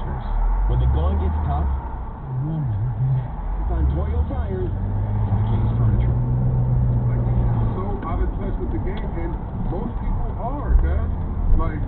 workers. When the going gets tough, a woman is on Toyo Tires and King's Furniture. Like, he's so out of touch with the game, and most people are, guys. Like,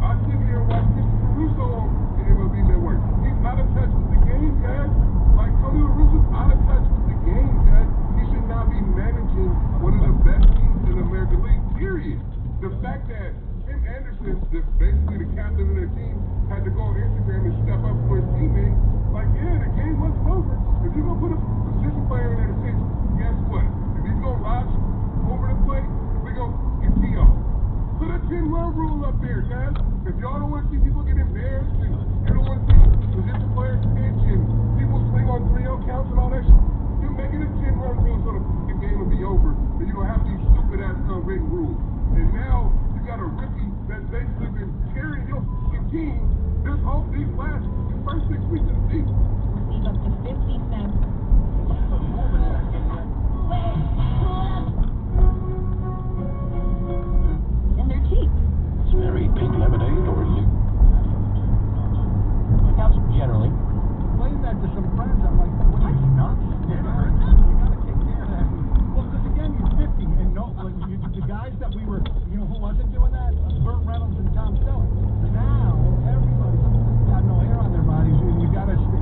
I sit here and watch Mr. Caruso on the MLB Network. He's out of touch with the game, guys. Like, Tony La Russa's out of touch with the game, guys. He should not be managing one of the best teams in the American League, period. The fact that Tim Anderson, basically the captain of their team, had to go on Instagram and step up for his teammates, like, yeah, the game wasn't over. If you're going to put a position player in that pitch, guess what? If he's going to watch over the plate, we're going to get T.O. Put a 10-run rule up there, guys. If y'all don't want to see people get embarrassed and you don't want to see position players pitch and people swing on 3-0 counts and all that shit, you're making a 10-run rule so the game will be over and you don't have these stupid-ass unwritten rules. And now you got a rookie that's basically been carrying your team these first 6 weeks of the season. Receive up to 50 cents. And they're cheap. Very pink lemonade or Luke? Generally. Explain that to some friends. I'm like, what are you nuts? You gotta take care of that. Well, because again, you're 50, and the guys that we were, who wasn't doing that? Burt Reynolds and Tom Selleck. Now everybody's got no hair on their bodies, and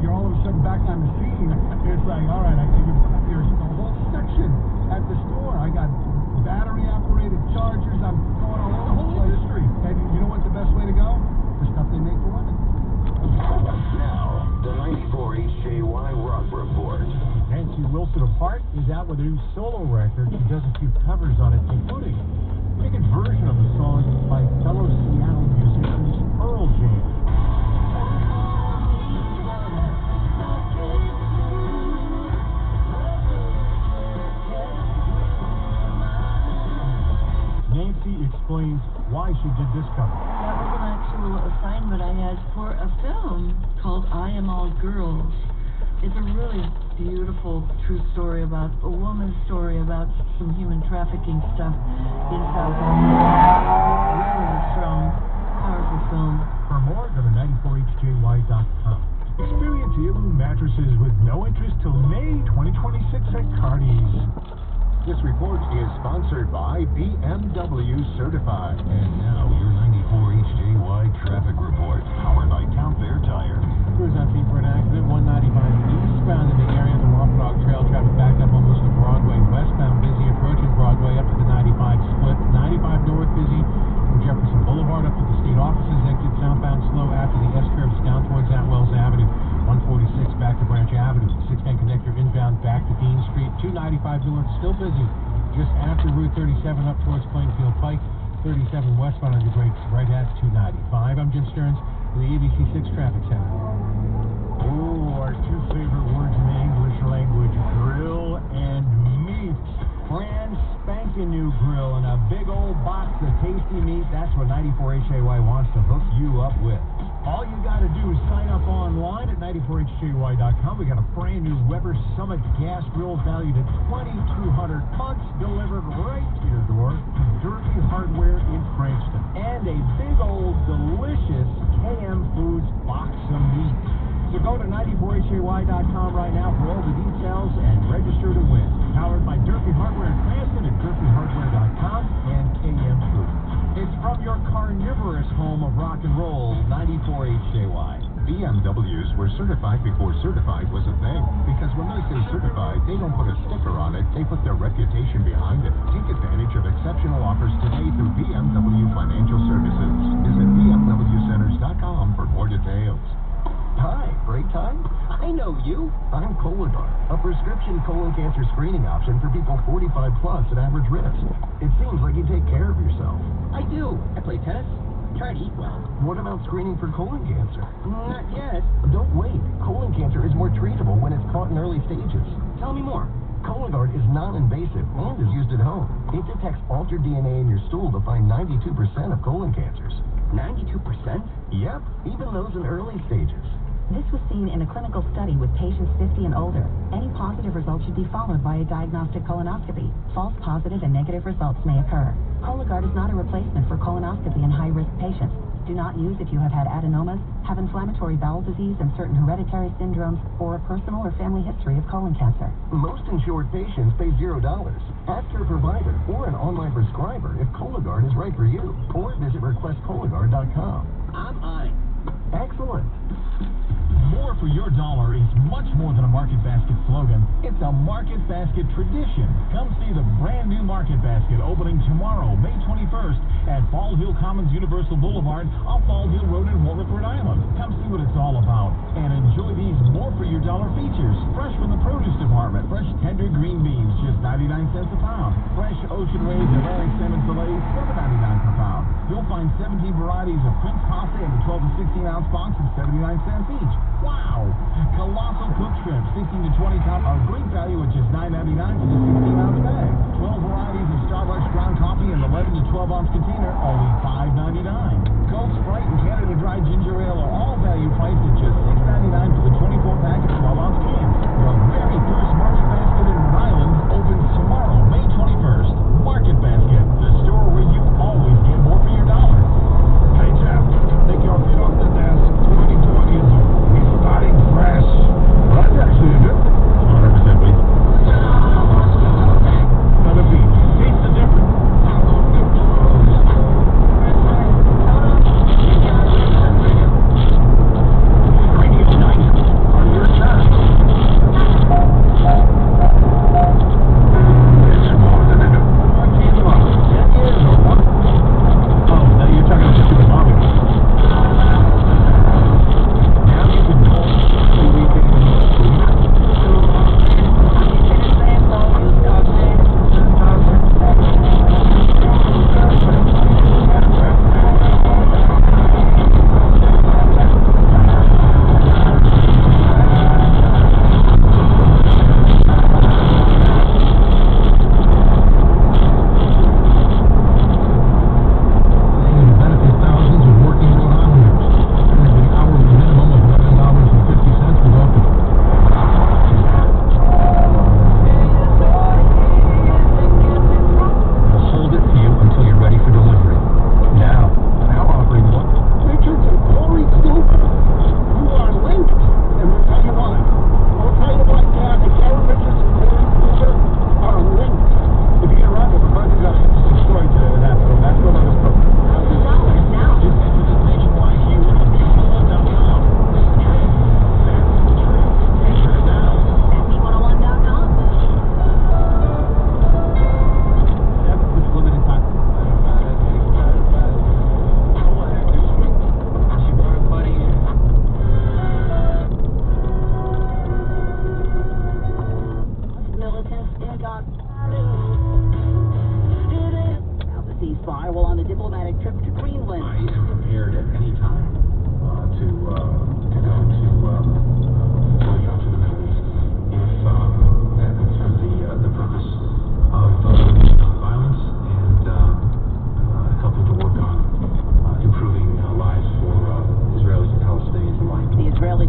you're all of a sudden back on the scene. It's like, all right, there's a whole section at the store. I got battery-operated chargers. I'm going all over the whole industry. And you know what the best way to go? The stuff they make for women. Now, the 94 HJY Rock Report. Nancy Wilson of Heart is out with a new solo record. She does a few covers on it, including a good version of the song by fellow Seattle musicians Pearl Jam. Nancy explains why she did this cover. That was an actual assignment I had for a film called I Am All Girls. It's a really beautiful, true story about a woman's story about some human trafficking stuff in South Africa. Really strong, powerful film. For more, go to 94hjY.com. Experience Igloo mattresses with no interest till May 2026 at Cardi's. This report is sponsored by BMW Certified. And now, your 94 HJY Traffic Report, powered by Town Fair Tire. Crews on scene for an accident, 195 eastbound in the area of the Wampanoag Trail. Traffic backed up almost to Broadway. Westbound busy, approaching Broadway up to the 95 split. 95 north busy from Jefferson Boulevard up to the state offices. Exit southbound slow after the S-curves down towards Atwells Avenue. 146 back to Branch Avenue. 610 connector inbound back to Dean Street. 295 north still busy just after Route 37 up towards Plainfield Pike. 37 westbound on your brakes right at 295. I'm Jim Stearns, the ABC 6 Traffic Center. Oh, our two favorite words in the English language, grill and meat. Brand spanking new grill and a big old box of tasty meat. That's what 94HAY wants to hook you up with. All you got to do is sign up online at 94hjY.com. We got a brand new Weber Summit gas grill valued at $2,200 delivered right to your door from Derby Hardware in Cranston. And a big old delicious KM Foods box of meat. So go to 94hjY.com right now for all the details and register to win. Powered by Derby Hardware in Cranston at derbyhardware.com and KM Foods. It's from your carnivorous home of rock and roll, 94HJY. BMWs were certified before certified was a thing. Because when they say certified, they don't put a sticker on it, they put their reputation behind it. Take advantage of exceptional offers today through BMW Financial Services. Visit bmwcenters.com for more details. Hi, break time? I know you. I'm Cologuard, a prescription colon cancer screening option for people 45 plus at average risk. It seems like you take care of yourself. I do. I play tennis. Try to eat well. What about screening for colon cancer? Not yet. Don't wait. Colon cancer is more treatable when it's caught in early stages. Tell me more. Cologuard is non-invasive and is used at home. It detects altered DNA in your stool to find 92% of colon cancers. 92%? Yep, even those in early stages. This was seen in a clinical study with patients 50 and older. Any positive results should be followed by a diagnostic colonoscopy. False positive and negative results may occur. Cologuard is not a replacement for colonoscopy in high-risk patients. Do not use if you have had adenomas, have inflammatory bowel disease and certain hereditary syndromes, or a personal or family history of colon cancer. Most insured patients pay $0. Ask your provider or an online prescriber if Cologuard is right for you, or visit requestcologuard.com. I'm I. Excellent. More for your dollar is much more than a Market Basket slogan. It's a Market Basket tradition. Come see the brand new Market Basket opening tomorrow, May 21st, at Ball Hill Commons Universal Boulevard off Ball Hill Road in Warwick, Rhode Island. Come see what it's all about and enjoy these more for your dollar features. Fresh from the produce department, fresh tender green beans, just 99 cents a pound. Fresh ocean raised Atlantic salmon fillets, $7.99 per pound. You'll find 17 varieties of Prince pasta in the 12 to 16 ounce box at 79 cents each. Wow! Colossal cooked shrimp, 16 to 20 pound, are great value at just $9.99 for the 16-ounce bag. 12 varieties of Starbucks ground coffee in the 11 to 12-ounce container, only $5.99. Coke, Sprite, and Canada Dry Ginger Ale are all value priced at